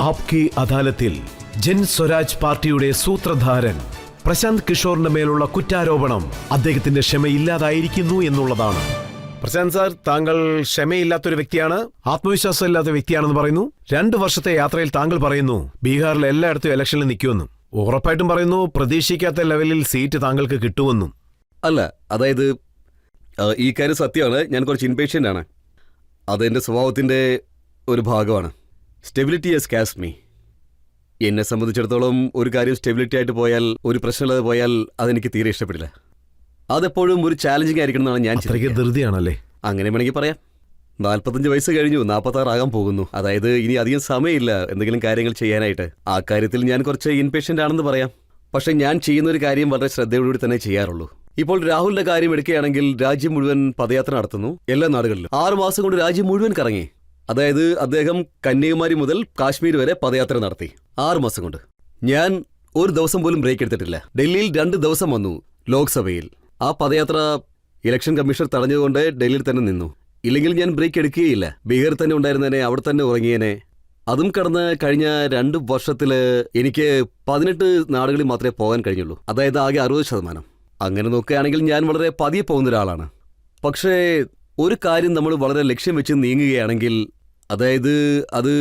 ആപ്കി അദാലത്തിൽ ജൻ സ്വരാജ് പാർട്ടിയുടെ സൂത്രധാരൻ പ്രശാന്ത് കിഷോറിന്റെ മേലുള്ള കുറ്റാരോപണം അദ്ദേഹത്തിന്റെ ക്ഷമയില്ലാതായിരിക്കുന്നു എന്നുള്ളതാണ്. പ്രശാന്ത് സാർ, താങ്കൾ ക്ഷമയില്ലാത്തൊരു വ്യക്തിയാണ്, ആത്മവിശ്വാസം ഇല്ലാത്ത വ്യക്തിയാണെന്ന് പറയുന്നു. 2 വർഷത്തെ യാത്രയിൽ താങ്കൾ പറയുന്നു ബീഹാറിൽ എല്ലായിടത്തും ഇലക്ഷനിൽ നിൽക്കുമെന്നും ഉറപ്പായിട്ടും പറയുന്നു പ്രതീക്ഷിക്കാത്ത ലെവലിൽ സീറ്റ് താങ്കൾക്ക് കിട്ടുമെന്നും. അല്ല, അതായത് ഈ കാര്യം സത്യമാണ്. ഞാൻ കുറച്ച് ഇൻപേഷ്യൻ്റ് ആണ്. അതെൻ്റെ സ്വഭാവത്തിൻ്റെ ഒരു ഭാഗമാണ്. സ്റ്റെബിലിറ്റി ഹസ് കാസ്റ്റ് മീ. എന്നെ സംബന്ധിച്ചിടത്തോളം ഒരു കാര്യം സ്റ്റെബിലിറ്റി ആയിട്ട് പോയാൽ, ഒരു പ്രശ്നമില്ലാതെ പോയാൽ അതെനിക്ക് തീരെ ഇഷ്ടപ്പെടില്ല. അതെപ്പോഴും ഒരു ചാലഞ്ചിങ് ആയിരിക്കണം എന്നാണ് ഞാൻ ധൃതിയാണല്ലേ? അങ്ങനെ വേണമെങ്കിൽ പറയാം. 45 വയസ്സ് കഴിഞ്ഞു, 46 ആകാൻ പോകുന്നു. അതായത് ഇനി അധികം സമയമില്ല എന്തെങ്കിലും കാര്യങ്ങൾ ചെയ്യാനായിട്ട്. ആ കാര്യത്തിൽ ഞാൻ കുറച്ച് ഇൻപേഷ്യൻ്റ് ആണെന്ന് പറയാം. പക്ഷെ ഞാൻ ചെയ്യുന്ന ഒരു കാര്യം വളരെ ശ്രദ്ധയോടുകൂടി തന്നെ ചെയ്യാറുള്ളൂ. ഇപ്പോൾ രാഹുലിന്റെ കാര്യം എടുക്കുകയാണെങ്കിൽ രാജ്യം മുഴുവൻ പദയാത്ര നടത്തുന്നു, എല്ലാ നാടുകളിലും. 6 മാസം കൊണ്ട് രാജ്യം മുഴുവൻ കറങ്ങി. അതായത് അദ്ദേഹം കന്യാകുമാരി മുതൽ കാശ്മീർ വരെ പദയാത്ര നടത്തി 6 മാസം കൊണ്ട്. ഞാൻ ഒരു ദിവസം പോലും ബ്രേക്ക് എടുത്തിട്ടില്ല. ഡൽഹിയിൽ 2 ദിവസം വന്നു ലോക്സഭയിൽ. ആ പദയാത്ര ഇലക്ഷൻ കമ്മീഷണർ തടഞ്ഞുകൊണ്ട് ഡൽഹിയിൽ തന്നെ നിന്നു. ഇല്ലെങ്കിൽ ഞാൻ ബ്രേക്ക് എടുക്കുകയില്ല. ബീഹാറിൽ തന്നെ ഉണ്ടായിരുന്നേനെ, അവിടെ തന്നെ ഉറങ്ങിയേനെ. അതും കടന്ന് കഴിഞ്ഞ 2 വർഷത്തിൽ എനിക്ക് 18 നാടുകളിൽ മാത്രമേ പോകാൻ കഴിഞ്ഞുള്ളൂ. അതായത് ആകെ 60%. അങ്ങനെ നോക്കുകയാണെങ്കിൽ ഞാൻ വളരെ പതിയെ പോകുന്ന ഒരാളാണ്. പക്ഷേ ഒരു കാര്യം നമ്മൾ വളരെ ലക്ഷ്യം വെച്ച് നീങ്ങുകയാണെങ്കിൽ, അതായത് അത്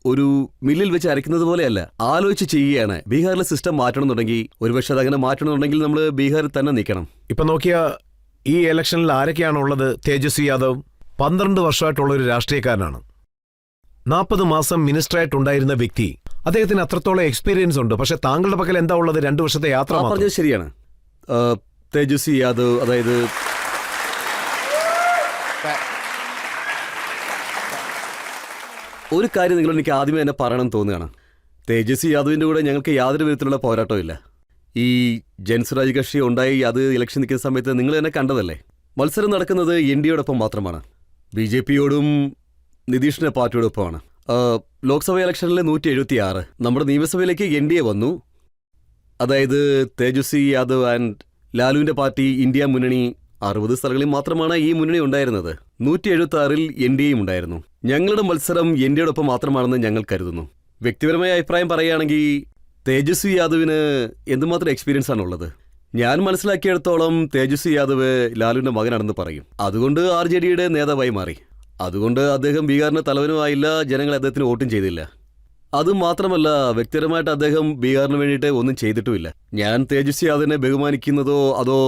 ഒരു മില്ലിൽ വെച്ച് അരയ്ക്കുന്നത് പോലെയല്ല, ആലോചിച്ച് ചെയ്യുകയാണ്. ബീഹാറിലെ സിസ്റ്റം മാറ്റണമെന്നുണ്ടെങ്കിൽ, ഒരുപക്ഷെ അതങ്ങനെ മാറ്റണമെന്നുണ്ടെങ്കിൽ നമ്മൾ ബീഹാറിൽ തന്നെ നിൽക്കണം. ഇപ്പൊ നോക്കിയ ഈ ഇലക്ഷനിൽ ആരൊക്കെയാണുള്ളത്? തേജസ്വി യാദവ് 12 വർഷമായിട്ടുള്ള ഒരു രാഷ്ട്രീയക്കാരനാണ്. 40 മാസം മിനിസ്റ്ററായിട്ടുണ്ടായിരുന്ന വ്യക്തി. അദ്ദേഹത്തിന് അത്രത്തോളം എക്സ്പീരിയൻസ് ഉണ്ട്. പക്ഷെ താങ്കളുടെ പക്കൽ എന്താ ഉള്ളത്? 2 വർഷത്തെ യാത്ര. പറഞ്ഞത് ശരിയാണ്. തേജസ്വി യാദവ്, അതായത് ഒരു കാര്യം നിങ്ങൾ എനിക്ക് ആദ്യമേ തന്നെ പറയണം തോന്നുകയാണ്. തേജസ്വി യാദവിൻ്റെ കൂടെ ഞങ്ങൾക്ക് യാതൊരു വിധത്തിലുള്ള പോരാട്ടവും ഇല്ല. ഈ ജൻസ്വരാജ് കക്ഷി ഉണ്ടായി അത് ഇലക്ഷൻ നിൽക്കുന്ന സമയത്ത് നിങ്ങൾ തന്നെ കണ്ടതല്ലേ. മത്സരം നടക്കുന്നത് NDAയോടൊപ്പം മാത്രമാണ്. BJPയോടും നിതീഷിന്റെ പാർട്ടിയോടൊപ്പമാണ്. ലോക്സഭ ഇലക്ഷനിൽ 176. നമ്മുടെ നിയമസഭയിലേക്ക് NDA വന്നു. അതായത് തേജസ്വി യാദവ് ആൻഡ് ലാലുവിന്റെ പാർട്ടി ഇന്ത്യ മുന്നണി 60 സ്ഥലങ്ങളിൽ മാത്രമാണ് ഈ മുന്നണി ഉണ്ടായിരുന്നത്. 176-ൽ NDAയും ഉണ്ടായിരുന്നു. ഞങ്ങളുടെ മത്സരം NDAയോടൊപ്പം മാത്രമാണെന്ന് ഞങ്ങൾ കരുതുന്നു. വ്യക്തിപരമായ അഭിപ്രായം പറയുകയാണെങ്കിൽ തേജസ്വി യാദവിന് എന്തുമാത്രം എക്സ്പീരിയൻസ് ആണുള്ളത്. ഞാൻ മനസ്സിലാക്കിയിടത്തോളം തേജസ്വി യാദവ് ലാലുവിന്റെ മകനാണെന്ന് പറയും. അതുകൊണ്ട് RJDയുടെ നേതാവായി മാറി. അതുകൊണ്ട് അദ്ദേഹം ബീഹാറിന് തലവനുമായില്ല. ജനങ്ങൾ അദ്ദേഹത്തിന് വോട്ടും ചെയ്തില്ല. അതുമാത്രമല്ല, വ്യക്തിപരമായിട്ട് അദ്ദേഹം ബീഹാറിന് വേണ്ടിയിട്ട് ഒന്നും ചെയ്തിട്ടുമില്ല. ഞാൻ തേജസ്വി യാദവിനെ ബഹുമാനിക്കുന്നതോ അതോ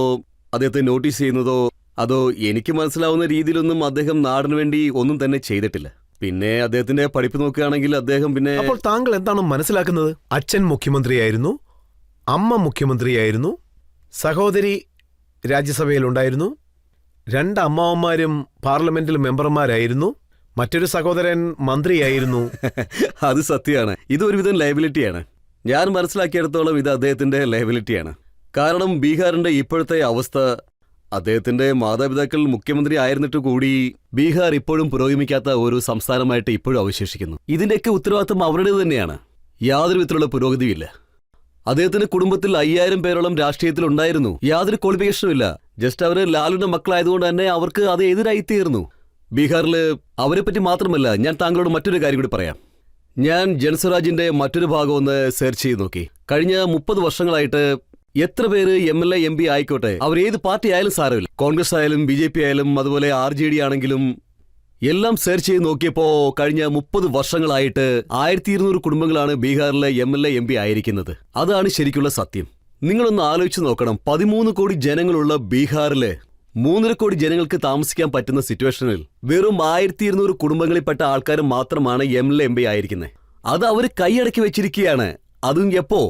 അദ്ദേഹത്തെ നോട്ടീസ് ചെയ്യുന്നതോ അതോ എനിക്ക് മനസ്സിലാവുന്ന രീതിയിലൊന്നും അദ്ദേഹം നാടിനു വേണ്ടി ഒന്നും തന്നെ ചെയ്തിട്ടില്ല. പിന്നെ അദ്ദേഹത്തിന്റെ പഠിപ്പ് നോക്കുകയാണെങ്കിൽ അദ്ദേഹം പിന്നെ... അപ്പോൾ താങ്കൾ എന്താണ് മനസ്സിലാക്കുന്നത്? അച്ഛൻ മുഖ്യമന്ത്രിയായിരുന്നു, അമ്മ മുഖ്യമന്ത്രിയായിരുന്നു, സഹോദരി രാജ്യസഭയിലുണ്ടായിരുന്നു, 2 അമ്മാവന്മാരും പാർലമെന്റിൽ മെമ്പർമാരായിരുന്നു, മറ്റൊരു സഹോദരൻ മന്ത്രിയായിരുന്നു. അത് സത്യമാണ്. ഇതൊരുവിധം ലയബിലിറ്റിയാണ്. ഞാൻ മനസ്സിലാക്കിയിടത്തോളം ഇത് അദ്ദേഹത്തിന്റെ ലയബിലിറ്റിയാണ്. കാരണം ബീഹാറിന്റെ ഇപ്പോഴത്തെ അവസ്ഥ, അദ്ദേഹത്തിന്റെ മാതാപിതാക്കൾ മുഖ്യമന്ത്രി ആയിരുന്നിട്ട് കൂടി ബീഹാർ ഇപ്പോഴും പുരോഗമിക്കാത്ത ഒരു സംസ്ഥാനമായിട്ട് ഇപ്പോഴും അവശേഷിക്കുന്നു. ഇതിന്റെയൊക്കെ ഉത്തരവാദിത്തം അവരുടെ തന്നെയാണ്. യാതൊരു വിധത്തിലുള്ള പുരോഗതിയില്ല. അദ്ദേഹത്തിന്റെ കുടുംബത്തിൽ 5000 പേരോളം രാഷ്ട്രീയത്തിൽ ഉണ്ടായിരുന്നു. യാതൊരു ക്വാളിഫിക്കേഷനും ഇല്ല. ജസ്റ്റ് അവർ ലാലുവിന്റെ മക്കളായതുകൊണ്ട് തന്നെ അവർക്ക് അത് എതിരായി തീർന്നു. ബീഹാറിൽ അവരെ പറ്റി മാത്രമല്ല, ഞാൻ താങ്കളോട് മറ്റൊരു കാര്യം കൂടി പറയാം. ഞാൻ ജൻസ്വരാജിന്റെ മറ്റൊരു ഭാഗം ഒന്ന് സെർച്ച് ചെയ്ത് നോക്കി. കഴിഞ്ഞ 30 വർഷങ്ങളായിട്ട് എത്ര പേര് MLA MP ആയിക്കോട്ടെ, അവർ ഏത് പാർട്ടി ആയാലും സാരമില്ല, കോൺഗ്രസ് ആയാലും BJP ആയാലും അതുപോലെ RJD ആണെങ്കിലും എല്ലാം സെർച്ച് ചെയ്ത് നോക്കിയപ്പോ കഴിഞ്ഞ 30 വർഷങ്ങളായിട്ട് 1200 കുടുംബങ്ങളാണ് ബീഹാറിലെ MLA MP ആയിരിക്കുന്നത്. അതാണ് ശരിക്കുള്ള സത്യം. നിങ്ങളൊന്ന് ആലോചിച്ച് നോക്കണം. 13 കോടി ജനങ്ങളുള്ള ബീഹാറിലെ 3.5 കോടി ജനങ്ങൾക്ക് താമസിക്കാൻ പറ്റുന്ന സിറ്റുവേഷനിൽ വെറും 1200 കുടുംബങ്ങളിൽപ്പെട്ട ആൾക്കാർ മാത്രമാണ് MLA MP ആയിരിക്കുന്നത്. അത് അവർ കൈയടക്കി വെച്ചിരിക്കുകയാണ്. അതും എപ്പോ?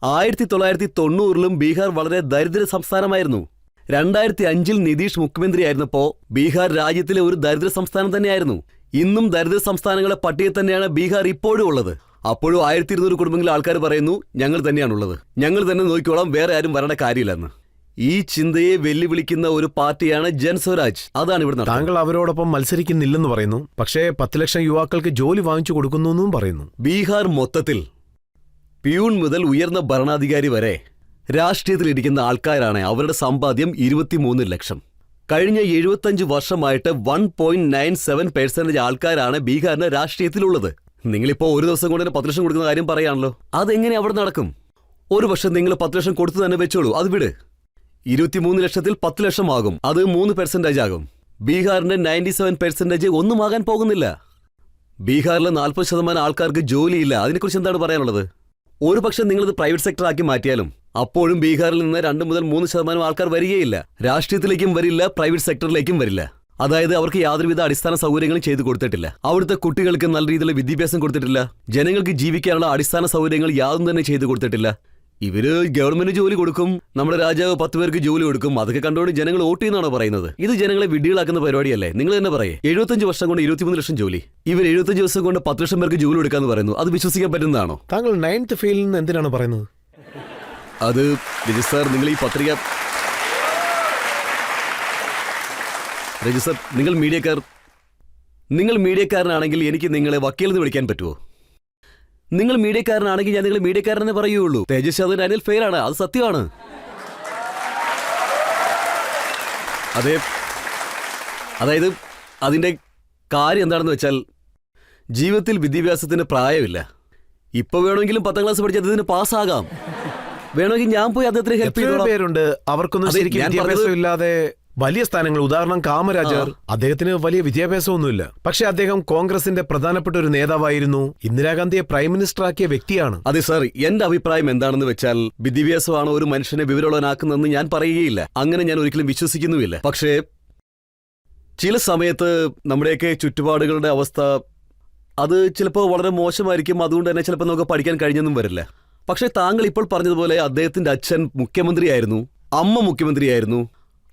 1990-ലും ബീഹാർ വളരെ ദരിദ്ര സംസ്ഥാനമായിരുന്നു. 2005-ൽ നിതീഷ് മുഖ്യമന്ത്രിയായിരുന്നപ്പോ ബീഹാർ രാജ്യത്തിലെ ഒരു ദരിദ്ര സംസ്ഥാനം തന്നെയായിരുന്നു. ഇന്നും ദരിദ്ര സംസ്ഥാനങ്ങളെ പട്ടികയിൽ തന്നെയാണ് ബീഹാർ ഇപ്പോഴും ഉള്ളത്. അപ്പോഴും 1200 കുടുംബങ്ങളിൽ ആൾക്കാർ പറയുന്നു ഞങ്ങൾ തന്നെയാണുള്ളത്, ഞങ്ങൾ തന്നെ നോക്കിക്കോളാം, വേറെ ആരും വരേണ്ട കാര്യമില്ലെന്ന്. ഈ ചിന്തയെ വെല്ലുവിളിക്കുന്ന ഒരു പാർട്ടിയാണ് ജൻസ്വരാജ്. അതാണ് ഇവിടെ. താങ്കൾ അവരോടൊപ്പം മത്സരിക്കുന്നില്ലെന്ന് പറയുന്നു, പക്ഷേ 10 ലക്ഷം യുവാക്കൾക്ക് ജോലി വാങ്ങിച്ചു കൊടുക്കുന്നു എന്നും പറയുന്നു. ബീഹാർ മൊത്തത്തിൽ പ്യൂൺ മുതൽ ഉയർന്ന ഭരണാധികാരി വരെ രാഷ്ട്രീയത്തിലിരിക്കുന്ന ആൾക്കാരാണ്. അവരുടെ സമ്പാദ്യം 23 ലക്ഷം. കഴിഞ്ഞ 75 വർഷമായിട്ട് 1.97% ആൾക്കാരാണ് ബീഹാറിന് രാഷ്ട്രീയത്തിലുള്ളത്. നിങ്ങളിപ്പോ ഒരു ദിവസം കൊണ്ട് തന്നെ 10 ലക്ഷം കൊടുക്കുന്ന കാര്യം പറയാണല്ലോ. അതെങ്ങനെ അവിടെ നടക്കും? ഒരു പക്ഷെ നിങ്ങൾ 10 ലക്ഷം കൊടുത്തു തന്നെ വെച്ചോളൂ, അത് വിട്. 23 ലക്ഷത്തിൽ 10 ലക്ഷം ആകും, അത് 3% ആകും. ബീഹാറിന്റെ 97% ഒന്നും ആകാൻ പോകുന്നില്ല. ബീഹാറിലെ 40% ആൾക്കാർക്ക് ജോലിയില്ല. അതിനെക്കുറിച്ച് എന്താണ് പറയാനുള്ളത്? ഒരു പക്ഷെ നിങ്ങളിത് പ്രൈവറ്റ് സെക്ടറാക്കി മാറ്റിയാലും അപ്പോഴും ബീഹാറിൽ നിന്ന് 2 മുതൽ 3% ആൾക്കാർ വരികയില്ല. രാഷ്ട്രീയത്തിലേക്കും വരില്ല, പ്രൈവറ്റ് സെക്ടറിലേക്കും വരില്ല. അതായത് അവർക്ക് യാതൊരുവിധ അടിസ്ഥാന സൗകര്യങ്ങളും ചെയ്തു കൊടുത്തിട്ടില്ല. അവിടുത്തെ കുട്ടികൾക്ക് നല്ല രീതിയിലുള്ള വിദ്യാഭ്യാസം കൊടുത്തിട്ടില്ല. ജനങ്ങൾക്ക് ജീവിക്കാനുള്ള അടിസ്ഥാന സൗകര്യങ്ങൾ യാതൊന്നും തന്നെ ചെയ്തു കൊടുത്തിട്ടില്ല. ഇവര് ഗവൺമെന്റ് ജോലി കൊടുക്കും, നമ്മുടെ രാജാവ് 10 പേർക്ക് ജോലി കൊടുക്കും, അതൊക്കെ കണ്ടുകൊണ്ട് ജനങ്ങൾ വോട്ട് ചെയ്യുന്നതാണോ പറയുന്നത്? ഇത് ജനങ്ങളെ വിഡ്ഢികളാക്കുന്ന പരിപാടിയല്ലേ? നിങ്ങൾ തന്നെ പറയേ. 75 വർഷം കൊണ്ട് 23 ലക്ഷം ജോലി, ഇവർ 75 ദിവസം കൊണ്ട് 10 ലക്ഷം പേർക്ക് ജോലി കൊടുക്കാന്ന് പറയുന്നു. അത് വിശ്വസിക്കാൻ പറ്റുന്നതാണോ? താങ്കൾ 9th ഫെയിലിൽ നിന്ന് എന്തിനാണ് പറയുന്നത്? അത് രജിസ്റ്റർ, നിങ്ങൾ ഈ പത്രിക രജിസ്റ്റർ, നിങ്ങൾ മീഡിയക്കാരനാണെങ്കിൽ എനിക്ക് നിങ്ങളെ വക്കീലെന്ന് വിളിക്കാൻ പറ്റുമോ? നിങ്ങൾ മീഡിയക്കാരനാണെങ്കിൽ ഞാൻ നിങ്ങൾ മീഡിയക്കാരനെ പറയുള്ളൂ. തേജസ് യാദവ് അതിൽ ഫെയിലാണ്, അത് സത്യമാണ്. അതെ, അതായത് അതിന്റെ കാര്യം എന്താണെന്ന് വെച്ചാൽ ജീവിതത്തിൽ വിദ്യാഭ്യാസത്തിന് പ്രായമില്ല. ഇപ്പൊ വേണമെങ്കിലും 10ാം ക്ലാസ് പഠിച്ച് അദ്ദേഹത്തിന് പാസ്സാകാം. വേണമെങ്കിൽ ഞാൻ പോയി അദ്ദേഹത്തിന് ഹെൽപ്പ് എത്രയോ പേരുണ്ട് അവർക്കൊന്നും ശരിക്കും വിദ്യാഭ്യാസം ഇല്ലാതെ വലിയ സ്ഥാനങ്ങൾ. ഉദാഹരണം കാമരാജർ, അദ്ദേഹത്തിന് വലിയ വിദ്യാഭ്യാസമൊന്നുമില്ല, പക്ഷെ അദ്ദേഹം കോൺഗ്രസിന്റെ പ്രധാനപ്പെട്ട ഒരു നേതാവായിരുന്നു. ഇന്ദിരാഗാന്ധിയെ പ്രൈം മിനിസ്റ്റർ ആക്കിയ വ്യക്തിയാണ്. അതെ സാർ, എന്റെ അഭിപ്രായം എന്താണെന്ന് വെച്ചാൽ വിദ്യാഭ്യാസമാണ് ഒരു മനുഷ്യനെ വിവരമുള്ളവനാക്കുന്നതെന്ന് ഞാൻ പറയുകയില്ല. അങ്ങനെ ഞാൻ ഒരിക്കലും വിശ്വസിക്കുന്നുമില്ല. പക്ഷേ ചില സമയത്ത് നമ്മുടെയൊക്കെ ചുറ്റുപാടുകളുടെ അവസ്ഥ അത് ചിലപ്പോൾ വളരെ മോശമായിരിക്കും. അതുകൊണ്ട് തന്നെ ചിലപ്പോൾ നമുക്ക് പഠിക്കാൻ കഴിഞ്ഞൊന്നും വരില്ല. പക്ഷേ താങ്കൾ ഇപ്പോൾ പറഞ്ഞതുപോലെ അദ്ദേഹത്തിന്റെ അച്ഛൻ മുഖ്യമന്ത്രിയായിരുന്നു, അമ്മ മുഖ്യമന്ത്രിയായിരുന്നു.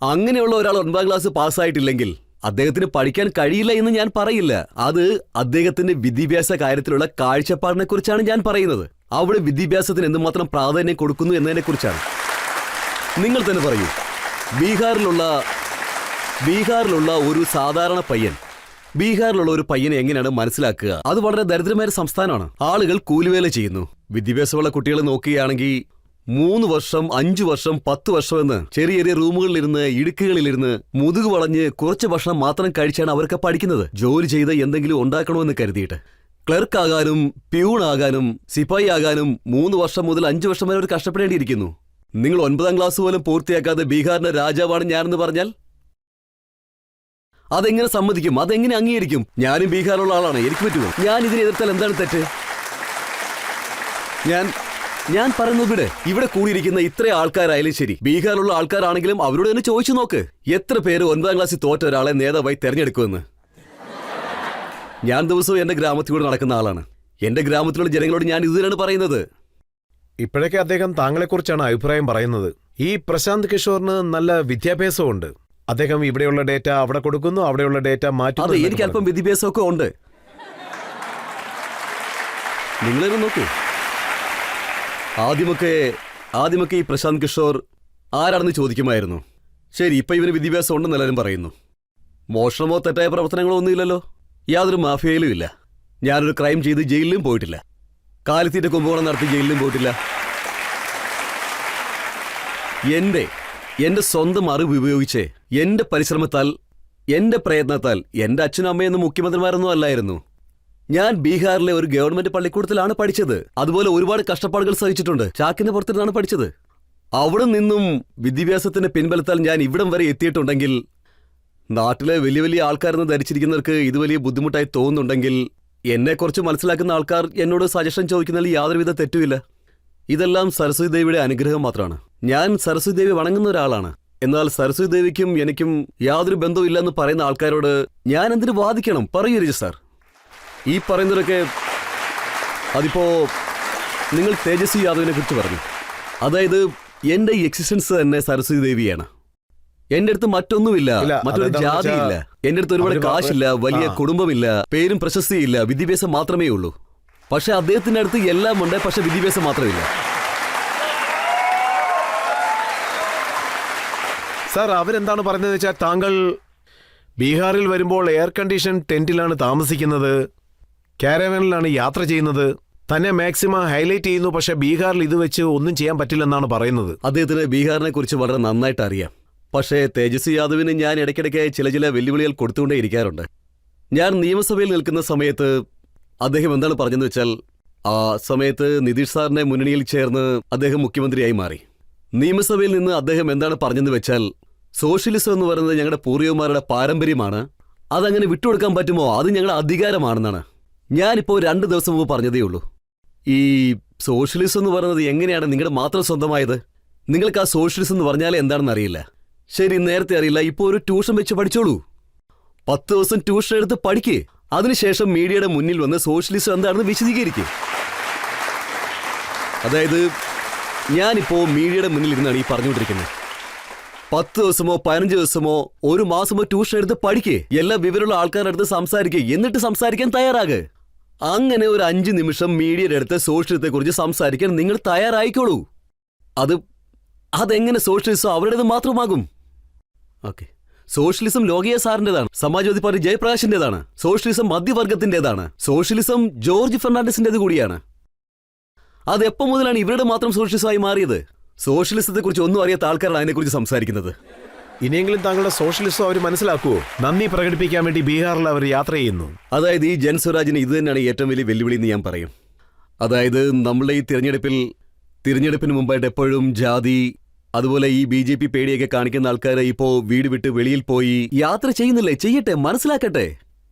അങ്ങനെയുള്ള ഒരാൾ 9ാം ക്ലാസ് പാസ്സായിട്ടില്ലെങ്കിൽ അദ്ദേഹത്തിന് പഠിക്കാൻ കഴിയില്ല എന്ന് ഞാൻ പറയില്ല. അത് അദ്ദേഹത്തിന്റെ വിദ്യാഭ്യാസ കാര്യത്തിലുള്ള കാഴ്ചപ്പാടിനെ കുറിച്ചാണ് ഞാൻ പറയുന്നത്. അവിടെ വിദ്യാഭ്യാസത്തിന് എന്തുമാത്രം പ്രാധാന്യം കൊടുക്കുന്നു എന്നതിനെ കുറിച്ചാണ്. നിങ്ങൾ തന്നെ പറയൂ, ബീഹാറിലുള്ള ഒരു സാധാരണ പയ്യൻ, ബീഹാറിലുള്ള ഒരു പയ്യനെ എങ്ങനെയാണ് മനസ്സിലാക്കുക? അത് വളരെ ദരിദ്രമായ സംസ്ഥാനമാണ്. ആളുകൾ കൂലിവേല ചെയ്യുന്നു. വിദ്യാഭ്യാസമുള്ള കുട്ടികളെ നോക്കുകയാണെങ്കിൽ 3 വർഷം, 5 വർഷം, 10 വർഷം എന്ന് ചെറിയ ചെറിയ റൂമുകളിലിരുന്ന്, ഇടുക്കുകളിലിരുന്ന്, മുതുകു വളഞ്ഞ് കുറച്ച് ഭക്ഷണം മാത്രം കഴിച്ചാണ് അവർക്ക് പഠിക്കുന്നത്. ജോലി ചെയ്ത് എന്തെങ്കിലും ഉണ്ടാക്കണമെന്ന് കരുതിയിട്ട് ക്ലർക്കാകാനും പ്യൂണാകാനും സിപ്പായി ആകാനും 3 വർഷം മുതൽ 5 വർഷം വരെ അവർ കഷ്ടപ്പെടേണ്ടിയിരിക്കുന്നു. നിങ്ങൾ 9ാം ക്ലാസ് പോലും പൂർത്തിയാക്കാതെ ബീഹാറിന്റെ രാജാവാണ് ഞാനെന്ന് പറഞ്ഞാൽ അതെങ്ങനെ സമ്മതിക്കും? അതെങ്ങനെ അംഗീകരിക്കും? ഞാനും ബീഹാറിലുള്ള ആളാണ്, എനിക്ക് പറ്റുമോ? ഞാൻ ഇതിനെ എതിർത്താൽ എന്താണ് തെറ്റ്? ഞാൻ പറയുന്നത് ഇവിടെ കൂടിയിരിക്കുന്ന ഇത്ര ആൾക്കാരായാലും ശരി, ബീഹാറിലുള്ള ആൾക്കാരാണെങ്കിലും അവരോട് തന്നെ ചോദിച്ചു നോക്ക്, എത്ര പേര് 9ാം ക്ലാസ്സിൽ തോറ്റ ഒരാളെ നേതാവായി തെരഞ്ഞെടുക്കുമെന്ന്. ഞാൻ ദിവസവും എന്റെ ഗ്രാമത്തിലൂടെ നടക്കുന്ന ആളാണ്. എന്റെ ഗ്രാമത്തിലുള്ള ജനങ്ങളോട് ഞാൻ ഇതുതന്നെയാണ് പറയുന്നത്. ഇപ്പോഴൊക്കെ അദ്ദേഹം താങ്കളെക്കുറിച്ചാണ് അഭിപ്രായം പറയുന്നത്. ഈ പ്രശാന്ത് കിഷോറിന് നല്ല വിദ്യാഭ്യാസമുണ്ട്. അദ്ദേഹം ഇവിടെയുള്ള ഡേറ്റ അവിടെ കൊടുക്കുന്നു, അവിടെയുള്ള ഡേറ്റ മാറ്റുന്നു. അതെ, എനിക്ക് അല്പം വിദ്യാഭ്യാസമൊക്കെ ഉണ്ട്. നിങ്ങളൊന്ന് നോക്കൂ. ആദ്യമൊക്കെ ഈ പ്രശാന്ത് കിഷോർ ആരാണെന്ന് ചോദിക്കുമായിരുന്നു. ശരി, ഇപ്പൊ ഇവന് വിദ്യാഭ്യാസം ഉണ്ടെന്ന് എല്ലാവരും പറയുന്നു. മോഷണമോ തെറ്റായ പ്രവർത്തനങ്ങളോ ഒന്നുമില്ലല്ലോ, യാതൊരു മാഫിയയിലും ഇല്ല. ഞാനൊരു ക്രൈം ചെയ്ത് ജയിലിലും പോയിട്ടില്ല, കാലിത്തീറ്റ കുംഭകോണം നടത്തി ജയിലിലും പോയിട്ടില്ല. എന്റെ സ്വന്തം അറിവ് ഉപയോഗിച്ച്, എന്റെ പരിശ്രമത്താൽ, എന്റെ പ്രയത്നത്താൽ, എന്റെ അച്ഛനും അമ്മയൊന്നും മുഖ്യമന്ത്രിമാരൊന്നും അല്ലായിരുന്നു. ഞാൻ ബീഹാറിലെ ഒരു ഗവൺമെന്റ് പള്ളിക്കൂടത്തിലാണ് പഠിച്ചത്. അതുപോലെ ഒരുപാട് കഷ്ടപ്പാടുകൾ സഹിച്ചിട്ടുണ്ട്. ചാക്കിന്റെ പുറത്തിരുന്നാണ് പഠിച്ചത്. അവിടെ നിന്നും വിദ്യാഭ്യാസത്തിന്റെ പിൻബലത്താൽ ഞാൻ ഇവിടം വരെ എത്തിയിട്ടുണ്ടെങ്കിൽ, നാട്ടിലെ വലിയ വലിയ ആൾക്കാരെന്ന് ധരിച്ചിരിക്കുന്നവർക്ക് ഇത് വലിയ ബുദ്ധിമുട്ടായി തോന്നുന്നുണ്ടെങ്കിൽ, എന്നെക്കുറിച്ച് മനസ്സിലാക്കുന്ന ആൾക്കാർ എന്നോട് സജഷൻ ചോദിക്കുന്നതിൽ യാതൊരുവിധ തെറ്റുമില്ല. ഇതെല്ലാം സരസ്വതി ദേവിയുടെ അനുഗ്രഹം മാത്രമാണ്. ഞാൻ സരസ്വതി ദേവി വണങ്ങുന്ന ഒരാളാണ്. എന്നാൽ സരസ്വതി ദേവിക്കും എനിക്കും യാതൊരു ബന്ധവും ഇല്ലെന്ന് പറയുന്ന ആൾക്കാരോട് ഞാൻ എന്തിനു വാദിക്കണം? പറയൂ രജിസ്റ്റർ. ഈ പറയുന്നതൊക്കെ, അതിപ്പോ നിങ്ങൾ തേജസ്വി യാദവിനെ കുറിച്ച് പറഞ്ഞു. അതായത് എന്റെ എക്സിസ്റ്റൻസ് തന്നെ സരസ്വതി ദേവിയാണ്. എന്റെ അടുത്ത് മറ്റൊന്നുമില്ല, മറ്റൊരു ജാതിയില്ല, എന്റെ അടുത്ത് ഒരുപാട് കാശില്ല, വലിയ കുടുംബമില്ല, പേരും പ്രശസ്തിയില്ല, വിദ്യാഭ്യാസം മാത്രമേ ഉള്ളൂ. പക്ഷെ അദ്ദേഹത്തിന്റെ അടുത്ത് എല്ലാം ഉണ്ട്, പക്ഷെ വിദ്യാഭ്യാസം മാത്രമില്ല. സാർ, അവരെന്താണ് പറയുന്നത് വെച്ചാൽ താങ്കൾ ബീഹാറിൽ വരുമ്പോൾ എയർ കണ്ടീഷൻ ടെന്റിലാണ് താമസിക്കുന്നത്, കാരവാനിലാണ് യാത്ര ചെയ്യുന്നത്, തന്നെ മാക്സിമം ഹൈലൈറ്റ് ചെയ്യുന്നു. പക്ഷെ ബീഹാറിൽ ഇത് വെച്ച് ഒന്നും ചെയ്യാൻ പറ്റില്ലെന്നാണ് പറയുന്നത്. അദ്ദേഹത്തിന് ബീഹാറിനെ കുറിച്ച് വളരെ നന്നായിട്ട് അറിയാം. പക്ഷേ തേജസ്വി യാദവിന് ഞാൻ ഇടയ്ക്കിടയ്ക്ക് ചില വെല്ലുവിളികൾ കൊടുത്തുകൊണ്ടേ ഇരിക്കാറുണ്ട്. ഞാൻ നിയമസഭയിൽ നിൽക്കുന്ന സമയത്ത് അദ്ദേഹം എന്താണ് പറഞ്ഞതെന്ന് വെച്ചാൽ ആ സമയത്ത് നിതീഷ് സാറിന്റെ മുന്നണിയിൽ ചേർന്ന് അദ്ദേഹം മുഖ്യമന്ത്രിയായി മാറി. നിയമസഭയിൽ നിന്ന് അദ്ദേഹം എന്താണ് പറഞ്ഞതെന്ന് വെച്ചാൽ സോഷ്യലിസം എന്ന് പറയുന്നത് ഞങ്ങളുടെ പൂർവികന്മാരുടെ പാരമ്പര്യമാണ്, അതങ്ങനെ വിട്ടുകൊടുക്കാൻ പറ്റുമോ, അത് ഞങ്ങളുടെ അധികാരമാണെന്നാണ്. ഞാനിപ്പോൾ 2 ദിവസം മുമ്പ് പറഞ്ഞതേ ഉള്ളൂ. ഈ സോഷ്യലിസം എന്ന് പറയുന്നത് എങ്ങനെയാണ് നിങ്ങളുടെ മാത്രം സ്വന്തമായത്? നിങ്ങൾക്ക് ആ സോഷ്യലിസം എന്ന് പറഞ്ഞാൽ എന്താണെന്ന് അറിയില്ല. ശരി, നേരത്തെ അറിയില്ല, ഇപ്പോൾ ഒരു ട്യൂഷൻ വെച്ച് പഠിച്ചോളൂ. 10 ദിവസം ട്യൂഷൻ എടുത്ത് പഠിക്കേ, അതിനുശേഷം മീഡിയയുടെ മുന്നിൽ വന്ന് സോഷ്യലിസം എന്താണെന്ന് വിശദീകരിക്കുക. അതായത് ഞാനിപ്പോ മീഡിയയുടെ മുന്നിൽ ഇരുന്നാണ് ഈ പറഞ്ഞുകൊണ്ടിരിക്കുന്നത്. 10 ദിവസമോ 15 ദിവസമോ 1 മാസമോ ട്യൂഷൻ എടുത്ത് പഠിക്കേ, എല്ലാ വിവരമുള്ള ആൾക്കാരുടെ അടുത്ത് സംസാരിക്കേ, എന്നിട്ട് സംസാരിക്കാൻ തയ്യാറാകെ. അങ്ങനെ ഒരു 5 നിമിഷം മീഡിയയുടെ അടുത്ത് സോഷ്യലിസത്തെ കുറിച്ച് സംസാരിക്കാൻ നിങ്ങൾ തയ്യാറായിക്കോളൂ. അതെങ്ങനെ സോഷ്യലിസം അവരുടേത് മാത്രമാകും? ഓക്കെ, സോഷ്യലിസം ലോകിയ സാറിന്റേതാണ്, സമാജ്വാദി പാർട്ടി ജയപ്രകാശിന്റേതാണ്, സോഷ്യലിസം മധ്യവർഗത്തിന്റേതാണ്, സോഷ്യലിസം ജോർജ് ഫെർണാണ്ടസിന്റേത് കൂടിയാണ്. അതെപ്പോ മുതലാണ് ഇവരുടെ മാത്രം സോഷ്യലിസമായി മാറിയത്? സോഷ്യലിസത്തെ കുറിച്ച് ഒന്നും അറിയാത്ത ആൾക്കാരാണ് അതിനെക്കുറിച്ച് സംസാരിക്കുന്നത്. ഇനിയെങ്കിലും താങ്കളുടെ സോഷ്യലിസം അവർ മനസ്സിലാക്കുവോ? നന്ദി പ്രകടിപ്പിക്കാൻ വേണ്ടി ബീഹാറിൽ അവർ യാത്ര ചെയ്യുന്നു. അതായത് ഈ ജൻസ്വരാജിന് ഇത് തന്നെയാണ് ഏറ്റവും വലിയ വെല്ലുവിളി എന്ന് ഞാൻ പറയും. അതായത് നമ്മളുടെ ഈ തിരഞ്ഞെടുപ്പിന് മുമ്പായിട്ട് എപ്പോഴും ജാതി, അതുപോലെ ഈ BJP പേടിയൊക്കെ കാണിക്കുന്ന ആൾക്കാരെ ഇപ്പോ വീട് വിട്ട് വെളിയിൽ പോയി യാത്ര ചെയ്യുന്നില്ലേ? ചെയ്യട്ടെ, മനസ്സിലാക്കട്ടെ.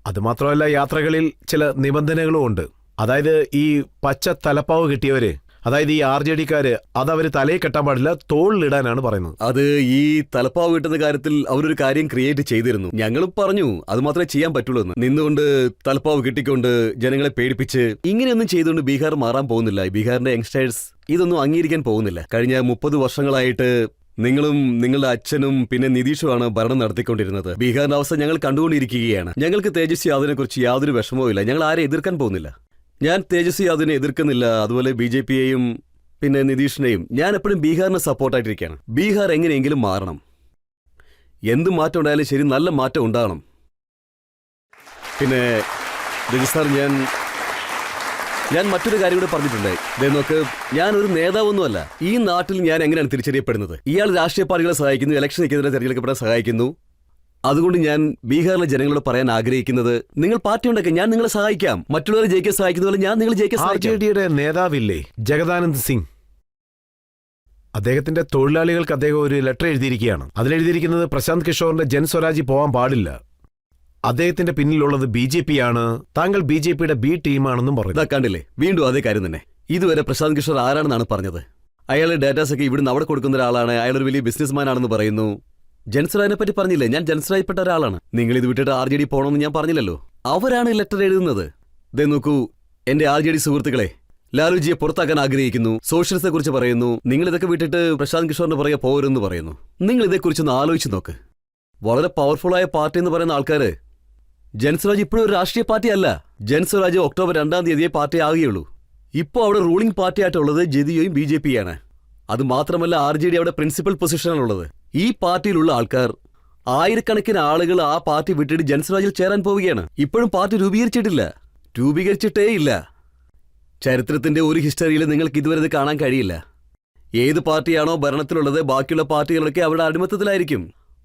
അതുമാത്രമല്ല, യാത്രകളിൽ ചില നിബന്ധനകളും ഉണ്ട്. അതായത് ഈ പച്ച തലപ്പാവ് കിട്ടിയവര്, അതായത് ഈ RJD-ക്കാര്, അതവര് തലയിൽ കെട്ടാൻ പാടില്ല, തോളിലിടാനാണ് പറയുന്നത്. അത് ഈ തലപ്പാവ് കിട്ടുന്ന കാര്യത്തിൽ അവരൊരു കാര്യം ക്രിയേറ്റ് ചെയ്തിരുന്നു. ഞങ്ങളും പറഞ്ഞു അത് മാത്രമേ ചെയ്യാൻ പറ്റുള്ളൂ എന്ന്. നിന്നുകൊണ്ട് തലപ്പാവ് കിട്ടിക്കൊണ്ട് ജനങ്ങളെ പേടിപ്പിച്ച് ഇങ്ങനെയൊന്നും ചെയ്തുകൊണ്ട് ബീഹാർ മാറാൻ പോകുന്നില്ല. ബീഹാറിന്റെ യങ്സ്റ്റേഴ്സ് ഇതൊന്നും അംഗീകരിക്കാൻ പോകുന്നില്ല. കഴിഞ്ഞ 30 വർഷങ്ങളായിട്ട് നിങ്ങളും നിങ്ങളുടെ അച്ഛനും പിന്നെ നിതീഷുമാണ് ഭരണം നടത്തിക്കൊണ്ടിരുന്നത്. ബീഹാറിന്റെ അവസ്ഥ ഞങ്ങൾ കണ്ടുകൊണ്ടിരിക്കുകയാണ്. ഞങ്ങൾക്ക് തേജസ്വി യാദവിനെ കുറിച്ച് യാതൊരു വിഷമവും ഇല്ല. ഞങ്ങൾ ആരെ എതിർക്കാൻ പോകുന്നില്ല. ഞാൻ തേജസ്വി യാദവിനെ എതിർക്കുന്നില്ല, അതുപോലെ BJP-യെയും പിന്നെ നിതീഷിനെയും. ഞാൻ എപ്പോഴും ബീഹാറിനെ സപ്പോർട്ടായിട്ടിരിക്കുകയാണ്. ബീഹാർ എങ്ങനെയെങ്കിലും മാറണം. എന്ത് മാറ്റം ഉണ്ടായാലും ശരി, നല്ല മാറ്റം ഉണ്ടാകണം. പിന്നെ രജിസാർ, ഞാൻ മറ്റൊരു കാര്യം കൂടെ പറഞ്ഞിട്ടുണ്ട്. നോക്ക്, ഞാനൊരു നേതാവൊന്നുമല്ല. ഈ നാട്ടിൽ ഞാൻ എങ്ങനെയാണ് തിരിച്ചറിയപ്പെടുന്നത്? ഇയാൾ രാഷ്ട്രീയ പാർട്ടികളെ സഹായിക്കുന്നു, ഇലക്ഷനെതിരെ തെരഞ്ഞെടുക്കപ്പെടാൻ സഹായിക്കുന്നു. അതുകൊണ്ട് ഞാൻ ബീഹാറിലെ ജനങ്ങളോട് പറയാൻ ആഗ്രഹിക്കുന്നത്, നിങ്ങൾ പാർട്ടി ഉണ്ടാക്കി, ഞാൻ നിങ്ങളെ സഹായിക്കാം. മറ്റുള്ളവരെ ജയിക്കാൻ സഹായിക്കുന്ന പോലെ ഞാൻ നിങ്ങളെ ജയിക്കാൻ സഹായിക്കാം. RJD-യുടെ നേതാവില്ലേ ജഗദാനന്ദ് സിംഗ്, അദ്ദേഹത്തിന്റെ തൊഴിലാളികൾക്ക് അദ്ദേഹം ഒരു ലെറ്റർ എഴുതിയിരിക്കുകയാണ്. അതിലെഴുതിയിരിക്കുന്നത് പ്രശാന്ത് കിഷോറിന്റെ ജൻസ്വരാജ് പോകാൻ പാടില്ല, അദ്ദേഹത്തിന്റെ പിന്നിലുള്ളത് BJP-യാണ്, താങ്കൾ BJP-യുടെ B ടീമാണെന്നും പറഞ്ഞു. കണ്ടില്ലേ, വീണ്ടും അതേ കാര്യം തന്നെ. ഇതുവരെ പ്രശാന്ത് കിഷോർ ആരാണെന്നാണ് പറഞ്ഞത്? അയാളുടെ ഡാറ്റാസ് ഒക്കെ ഇവിടുന്ന് അവിടെ കൊടുക്കുന്ന ഒരാളാണ്, അയാളൊരു വലിയ ബിസിനസ്മാൻ ആണെന്ന് പറയുന്നു. ജൻസ്വരാജിനെ പറ്റി പറഞ്ഞില്ലേ? ഞാൻ ജൻസ്വരാജ്പ്പെട്ട ഒരാളാണ്. നിങ്ങൾ ഇത് വിട്ടിട്ട് RJD പോകണമെന്ന് ഞാൻ പറഞ്ഞില്ലല്ലോ. അവരാണ് ലെറ്റർ എഴുതുന്നത്. നോക്കൂ എന്റെ RJD സുഹൃത്തുക്കളെ, ലാലുജിയെ പുറത്താക്കാൻ ആഗ്രഹിക്കുന്നു, സോഷ്യലിസത്തെ കുറിച്ച് പറയുന്നു. നിങ്ങൾ ഇതൊക്കെ വിട്ടിട്ട് പ്രശാന്ത് കിഷോറിന് പറയാ പോരെന്ന് പറയുന്നു. നിങ്ങൾ ഇതേക്കുറിച്ചൊന്ന് ആലോചിച്ച് നോക്ക്. വളരെ പവർഫുള്ളായ പാർട്ടി എന്ന് പറയുന്ന ആൾക്കാര്, ജൻസ്വരാജ് ഇപ്പോഴും ഒരു രാഷ്ട്രീയ പാർട്ടി അല്ല. Jan Swaraj October 2-ാം തീയതിയെ party ആകുകയുള്ളൂ. ഇപ്പോൾ അവിടെ റൂളിംഗ് പാർട്ടി ആയിട്ടുള്ളത് JDU-യും BJP-യാണ്. അത് മാത്രമല്ല RJD അവിടെ പ്രിൻസിപ്പൽ പൊസിഷനാണുള്ളത്. ഈ പാർട്ടിയിലുള്ള ആൾക്കാർ, ആയിരക്കണക്കിന് ആളുകൾ ആ പാർട്ടി വിട്ടിട്ട് ജൻസ്വരാജിൽ ചേരാൻ പോവുകയാണ്. ഇപ്പോഴും പാർട്ടി രൂപീകരിച്ചിട്ടേ ഇല്ല. ചരിത്രത്തിന്റെ ഒരു ഹിസ്റ്ററിയിൽ നിങ്ങൾക്ക് ഇതുവരെ ഇത് കാണാൻ കഴിയില്ല. ഏത് പാർട്ടിയാണോ ഭരണത്തിലുള്ളത്, ബാക്കിയുള്ള പാർട്ടികളൊക്കെ അവരുടെ അടിമത്തത്തിലായിരിക്കും.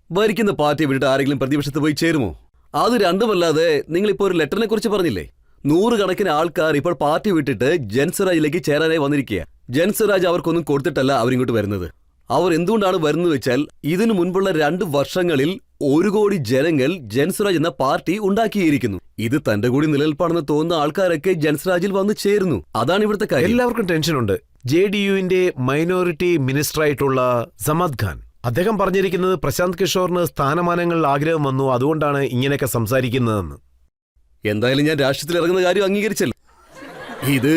ഭരിക്കുന്ന പാർട്ടി വിട്ടിട്ട് ആരെങ്കിലും പ്രതിപക്ഷത്ത് പോയി ചേരുമോ? അത് രണ്ടുമല്ലാതെ നിങ്ങളിപ്പോൾ ഒരു ലെറ്ററിനെ കുറിച്ച് പറഞ്ഞില്ലേ? 100 കണക്കിന് ആൾക്കാർ ഇപ്പോൾ പാർട്ടി വിട്ടിട്ട് ജൻസ്വരാജിലേക്ക് ചേരാനായി വന്നിരിക്കുക. ജൻസ്വരാജ് അവർക്കൊന്നും കൊടുത്തിട്ടല്ല അവരിങ്ങോട്ട് വരുന്നത്. അവർ എന്തുകൊണ്ടാണ് വരുന്നത് വെച്ചാൽ, ഇതിനു മുൻപുള്ള 2 വർഷങ്ങളിൽ 1 കോടി ജനങ്ങൾ ജൻസ്വരാജ് എന്ന പാർട്ടി ഉണ്ടാക്കിയിരിക്കുന്നു. ഇത് തന്റെ കൂടി നിലനിൽപ്പാണെന്ന് തോന്നുന്ന ആൾക്കാരൊക്കെ ജൻസ്വരാജിൽ വന്ന് ചേരുന്നു. അതാണ് ഇവിടുത്തെ കാര്യം. എല്ലാവർക്കും ടെൻഷനുണ്ട്. JDU-ന്റെ മൈനോറിറ്റി മിനിസ്റ്ററായിട്ടുള്ള സമദ് ഖാൻ, അദ്ദേഹം പറഞ്ഞിരിക്കുന്നത് പ്രശാന്ത് കിഷോറിന് സ്ഥാനമാനങ്ങളിൽ ആഗ്രഹം വന്നു, അതുകൊണ്ടാണ് ഇങ്ങനെയൊക്കെ സംസാരിക്കുന്നതെന്ന്. എന്തായാലും ഞാൻ രാഷ്ട്രീയത്തിൽ ഇറങ്ങുന്ന കാര്യം അംഗീകരിച്ചല്ലോ. ഇത്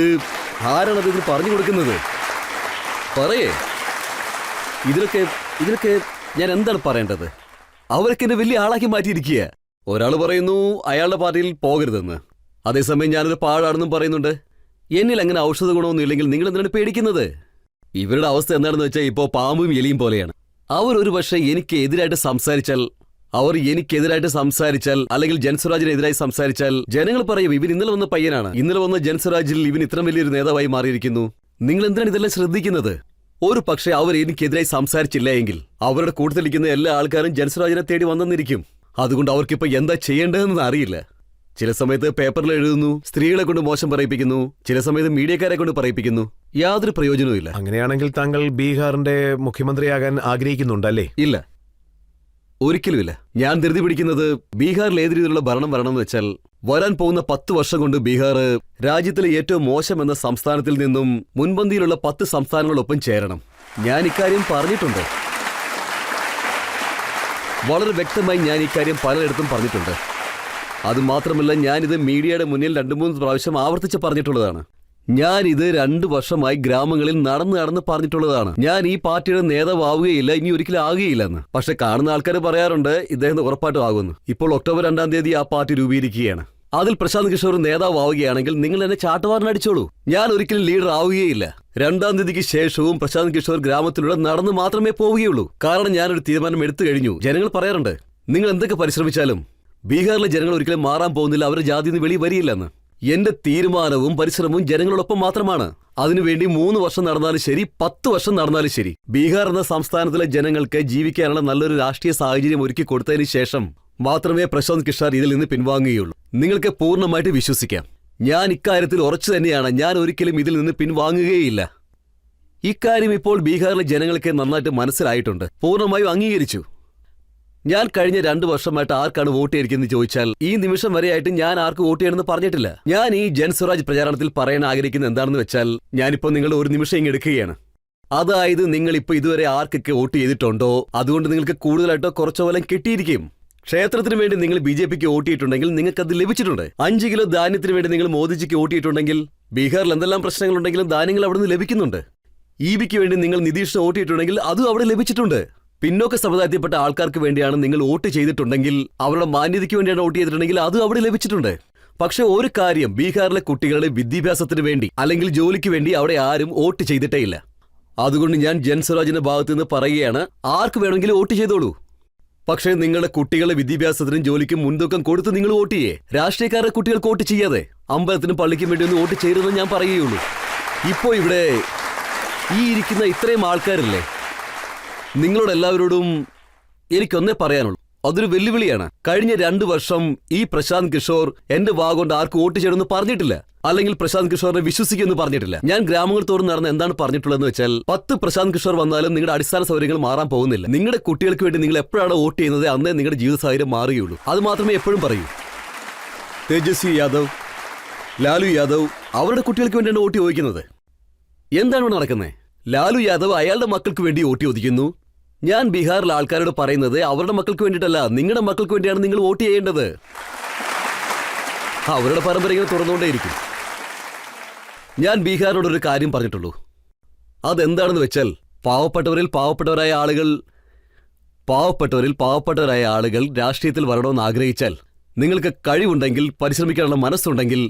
ആരാണത് പറഞ്ഞു കൊടുക്കുന്നത്? പറയേ. ഇതിലൊക്കെ ഞാൻ എന്താണ് പറയേണ്ടത്? അവരൊക്കെ എന്നെ വലിയ ആളാക്കി മാറ്റിയിരിക്കുക. ഒരാൾ പറയുന്നു അയാളുടെ പാർട്ടിയിൽ പോകരുതെന്ന്, അതേസമയം ഞാനൊരു പാഴാണെന്നും പറയുന്നുണ്ട്. എന്നിൽ അങ്ങനെ ഔഷധ ഗുണമൊന്നും ഇല്ലെങ്കിൽ നിങ്ങൾ എന്തിനാണ് പേടിക്കുന്നത്? ഇവരുടെ അവസ്ഥ എന്താണെന്ന് വെച്ചാൽ ഇപ്പോൾ പാമ്പും എലിയും പോലെയാണ്. അവരൊരു പക്ഷേ എനിക്കെതിരായിട്ട് സംസാരിച്ചാൽ അല്ലെങ്കിൽ ജൻസ്വരാജിനെതിരായി സംസാരിച്ചാൽ ജനങ്ങൾ പറയും ഇവൻ ഇന്നലെ വന്ന പയ്യനാണ്, ഇന്നലെ വന്ന ജൻസ്വരാജിൽ ഇവൻ ഇത്ര വലിയൊരു നേതാവായി മാറിയിരിക്കുന്നു. നിങ്ങൾ എന്തിനാണ് ഇതെല്ലാം ശ്രദ്ധിക്കുന്നത്? ഒരു പക്ഷേ അവർ എനിക്കെതിരായി സംസാരിച്ചില്ല എങ്കിൽ അവരുടെ കൂട്ടത്തിലിരിക്കുന്ന എല്ലാ ആൾക്കാരും ജൻസ്വരാജിനെ തേടി വന്നെന്നിരിക്കും. അതുകൊണ്ട് അവർക്കിപ്പോൾ എന്താ ചെയ്യേണ്ടതെന്ന് അറിയില്ല. ചില സമയത്ത് പേപ്പറിൽ എഴുതുന്നു, സ്ത്രീകളെ കൊണ്ട് മോശം പറയിപ്പിക്കുന്നു, ചില സമയത്ത് മീഡിയക്കാരെ കൊണ്ട് പറയിപ്പിക്കുന്നു. യാതൊരു പ്രയോജനവും ഇല്ല. അങ്ങനെയാണെങ്കിൽ താങ്കൾ ബീഹാറിന്റെ മുഖ്യമന്ത്രിയാകാൻ ആഗ്രഹിക്കുന്നുണ്ടല്ലേ? ഇല്ല, ഒരിക്കലുമില്ല. ഞാൻ ധൃതി പിടിക്കുന്നത് ബീഹാറിൽ ഏത് രീതിയിലുള്ള ഭരണം വരണമെന്ന് വെച്ചാൽ വരാൻ പോകുന്ന 10 വർഷം കൊണ്ട് ബീഹാർ രാജ്യത്തിലെ ഏറ്റവും മോശം എന്ന സംസ്ഥാനത്തിൽ നിന്നും മുൻപന്തിയിലുള്ള 10 സംസ്ഥാനങ്ങളൊപ്പം ചേരണം. ഞാൻ ഇക്കാര്യം പറഞ്ഞിട്ടുണ്ട്. വളരെ വ്യക്തമായി ഞാൻ ഇക്കാര്യം പലയിടത്തും പറഞ്ഞിട്ടുണ്ട്. അതുമാത്രമല്ല, ഞാനിത് മീഡിയയുടെ മുന്നിൽ 2-3 പ്രാവശ്യം ആവർത്തിച്ച് പറഞ്ഞിട്ടുള്ളതാണ്. ഞാനിത് 2 വർഷമായി ഗ്രാമങ്ങളിൽ നടന്ന് പറഞ്ഞിട്ടുള്ളതാണ്. ഞാൻ ഈ പാർട്ടിയുടെ നേതാവാവുകയില്ല, ഇനി ഒരിക്കലും ആകുകയില്ലെന്ന്. പക്ഷെ കാണുന്ന ആൾക്കാർ പറയാറുണ്ട് ഇദ്ദേഹം ഉറപ്പായിട്ടും ആകുന്നു. ഇപ്പോൾ ഒക്ടോബർ 2-ാം തീയതി ആ പാർട്ടി രൂപീകരിക്കുകയാണ്. അതിൽ പ്രശാന്ത് കിഷോർ നേതാവാവുകയാണെങ്കിൽ നിങ്ങൾ എന്നെ ചാട്ടവാറിനടിച്ചോളൂ. ഞാൻ ഒരിക്കലും ലീഡർ ആവുകയില്ല. 2-ാം തീയതിക്ക് ശേഷവും പ്രശാന്ത് കിഷോർ ഗ്രാമത്തിലൂടെ നടന്ന് മാത്രമേ പോവുകയുള്ളൂ. കാരണം ഞാനൊരു തീരുമാനം എടുത്തു കഴിഞ്ഞു. ജനങ്ങൾ പറയാറുണ്ട് നിങ്ങൾ എന്തൊക്കെ പരിശ്രമിച്ചാലും ബീഹാറിലെ ജനങ്ങൾ ഒരിക്കലും മാറാൻ പോകുന്നില്ല, അവരുടെ ജാതി നിന്ന് വെളി വരിയില്ലെന്ന്. എന്റെ തീരുമാനവും പരിശ്രമവും ജനങ്ങളോടൊപ്പം മാത്രമാണ്. അതിനുവേണ്ടി 3 വർഷം നടന്നാലും ശരി, 10 വർഷം നടന്നാലും ശരി, ബീഹാർ എന്ന സംസ്ഥാനത്തിലെ ജനങ്ങൾക്ക് ജീവിക്കാനുള്ള നല്ലൊരു രാഷ്ട്രീയ സാഹചര്യം ഒരുക്കി കൊടുത്തതിന് ശേഷം മാത്രമേ പ്രശാന്ത് കിഷോർ ഇതിൽ നിന്ന് പിൻവാങ്ങുകയുള്ളൂ. നിങ്ങൾക്ക് പൂർണ്ണമായിട്ട് വിശ്വസിക്കാം. ഞാൻ ഇക്കാര്യത്തിൽ ഉറച്ചു തന്നെയാണ്. ഞാൻ ഒരിക്കലും ഇതിൽ നിന്ന് പിൻവാങ്ങുകയില്ല. ഇക്കാര്യം ഇപ്പോൾ ബീഹാറിലെ ജനങ്ങൾക്ക് നന്നായിട്ട് മനസ്സിലായിട്ടുണ്ട്, പൂർണ്ണമായും അംഗീകരിച്ചു. ഞാൻ കഴിഞ്ഞ 2 വർഷമായിട്ട് ആർക്കാണ് വോട്ട് ചെയ്തിരിക്കുന്നത് ചോദിച്ചാൽ ഈ നിമിഷം വരെയായിട്ട് ഞാൻ ആർക്ക് വോട്ട് ചെയ്യണമെന്ന് പറഞ്ഞിട്ടില്ല. ഞാൻ ഈ ജൻസ്വരാജ് പ്രചാരണത്തിൽ പറയാൻ ആഗ്രഹിക്കുന്നത് എന്താണെന്ന് വെച്ചാൽ, ഞാനിപ്പോൾ നിങ്ങളുടെ ഒരു നിമിഷം ഇങ്ങ് എടുക്കുകയാണ്. അതായത് നിങ്ങൾ ഇപ്പോൾ ഇതുവരെ ആർക്കൊക്കെ വോട്ട് ചെയ്തിട്ടുണ്ടോ അതുകൊണ്ട് നിങ്ങൾക്ക് കൂടുതലായിട്ടോ കുറച്ചോ വല്ലതും കിട്ടിയിരിക്കും. ക്ഷേത്രത്തിന് വേണ്ടി നിങ്ങൾ BJPക്ക് വോട്ട് ചെയ്തിട്ടുണ്ടെങ്കിൽ നിങ്ങൾക്കത് ലഭിച്ചിട്ടുണ്ട്. 5 കിലോ ധാന്യത്തിന് വേണ്ടി നിങ്ങൾ മോദിജിക്ക് വോട്ട് ചെയ്തിട്ടുണ്ടെങ്കിൽ ബീഹാറിൽ എന്തെല്ലാം പ്രശ്നങ്ങളുണ്ടെങ്കിലും ധാന്യങ്ങൾ അവിടെ നിന്ന് ലഭിക്കുന്നുണ്ട്. EBക്ക് വേണ്ടി നിങ്ങൾ നിതീഷിന് വോട്ട് ചെയ്തിട്ടുണ്ടെങ്കിൽ അതും അവിടെ ലഭിച്ചിട്ടുണ്ട്. പിന്നോക്ക സമുദായത്തിൽപ്പെട്ട ആൾക്കാർക്ക് വേണ്ടിയാണ് നിങ്ങൾ വോട്ട് ചെയ്തിട്ടുണ്ടെങ്കിൽ, അവരുടെ മാന്യതയ്ക്ക് വേണ്ടിയാണ് വോട്ട് ചെയ്തിട്ടുണ്ടെങ്കിൽ അതും അവിടെ ലഭിച്ചിട്ടുണ്ട്. പക്ഷെ ഒരു കാര്യം, ബീഹാറിലെ കുട്ടികളുടെ വിദ്യാഭ്യാസത്തിന് വേണ്ടി അല്ലെങ്കിൽ ജോലിക്ക് വേണ്ടി അവിടെ ആരും വോട്ട് ചെയ്തിട്ടേ ഇല്ല. അതുകൊണ്ട് ഞാൻ ജൻസ്വരാജിന്റെ ഭാഗത്ത് നിന്ന് പറയുകയാണ്, ആർക്ക് വേണമെങ്കിലും വോട്ട് ചെയ്തോളൂ. പക്ഷേ നിങ്ങളുടെ കുട്ടികളുടെ വിദ്യാഭ്യാസത്തിനും ജോലിക്കും മുൻതൂക്കം കൊടുത്ത് നിങ്ങൾ വോട്ട് ചെയ്യേ. രാഷ്ട്രീയക്കാരുടെ കുട്ടികൾക്ക് വോട്ട് ചെയ്യാതെ അമ്പലത്തിനും പള്ളിക്കും വേണ്ടി ഒന്ന് വോട്ട് ചെയ്യരുതെന്ന് ഞാൻ പറയുകയുള്ളൂ. ഇപ്പോൾ ഇവിടെ ഈ ഇരിക്കുന്ന ഇത്രയും ആൾക്കാരില്ലേ, നിങ്ങളോടെല്ലാവരോടും എനിക്കൊന്നേ പറയാനുള്ളൂ, അതൊരു വെല്ലുവിളിയാണ്. കഴിഞ്ഞ 2 വർഷം ഈ പ്രശാന്ത് കിഷോർ എന്റെ വാഗൊണ്ട് ആർക്ക് വോട്ട് ചെയ്യണമെന്ന് പറഞ്ഞിട്ടില്ല, അല്ലെങ്കിൽ പ്രശാന്ത് കിഷോറിനെ വിശ്വസിക്കുമെന്ന് പറഞ്ഞിട്ടില്ല. ഞാൻ ഗ്രാമങ്ങൾ തോറും നടന്ന് എന്താണ് പറഞ്ഞിട്ടുള്ളതെന്ന് വെച്ചാൽ, 10 പ്രശാന്ത് കിഷോർ വന്നാലും നിങ്ങളുടെ അടിസ്ഥാന സൗകര്യങ്ങൾ മാറാൻ പോകുന്നില്ല. നിങ്ങളുടെ കുട്ടികൾക്ക് വേണ്ടി നിങ്ങൾ എപ്പോഴാണ് വോട്ട് ചെയ്യുന്നത് അന്നേ നിങ്ങളുടെ ജീവിത സാഹചര്യം മാറുകയുള്ളൂ. അത് മാത്രമേ എപ്പോഴും പറയൂ. തേജസ്വി യാദവ്, ലാലു യാദവ് അവരുടെ കുട്ടികൾക്ക് വേണ്ടിയാണ് വോട്ട് ചോദിക്കുന്നത്. എന്താണ് നടക്കുന്നത്? ലാലു യാദവ് അയാളുടെ മക്കൾക്ക് വേണ്ടി വോട്ട് ചോദിക്കുന്നു. ഞാൻ ബീഹാറിലെ ആൾക്കാരോട് പറയുന്നത് അവരുടെ മക്കൾക്ക് വേണ്ടിയിട്ടല്ല, നിങ്ങളുടെ മക്കൾക്ക് വേണ്ടിയാണ് നിങ്ങൾ വോട്ട് ചെയ്യേണ്ടത്. അവരുടെ പരമ്പര ഇങ്ങനെ തുറന്നുകൊണ്ടേയിരിക്കും. ഞാൻ ബീഹാറിനോടൊരു കാര്യം പറഞ്ഞിട്ടുള്ളൂ. അതെന്താണെന്ന് വെച്ചാൽ, പാവപ്പെട്ടവരിൽ പാവപ്പെട്ടവരായ ആളുകൾ രാഷ്ട്രീയത്തിൽ വരണമെന്ന് ആഗ്രഹിച്ചാൽ, നിങ്ങൾക്ക് കഴിവുണ്ടെങ്കിൽ, പരിശ്രമിക്കാനുള്ള മനസ്സുണ്ടെങ്കിൽ,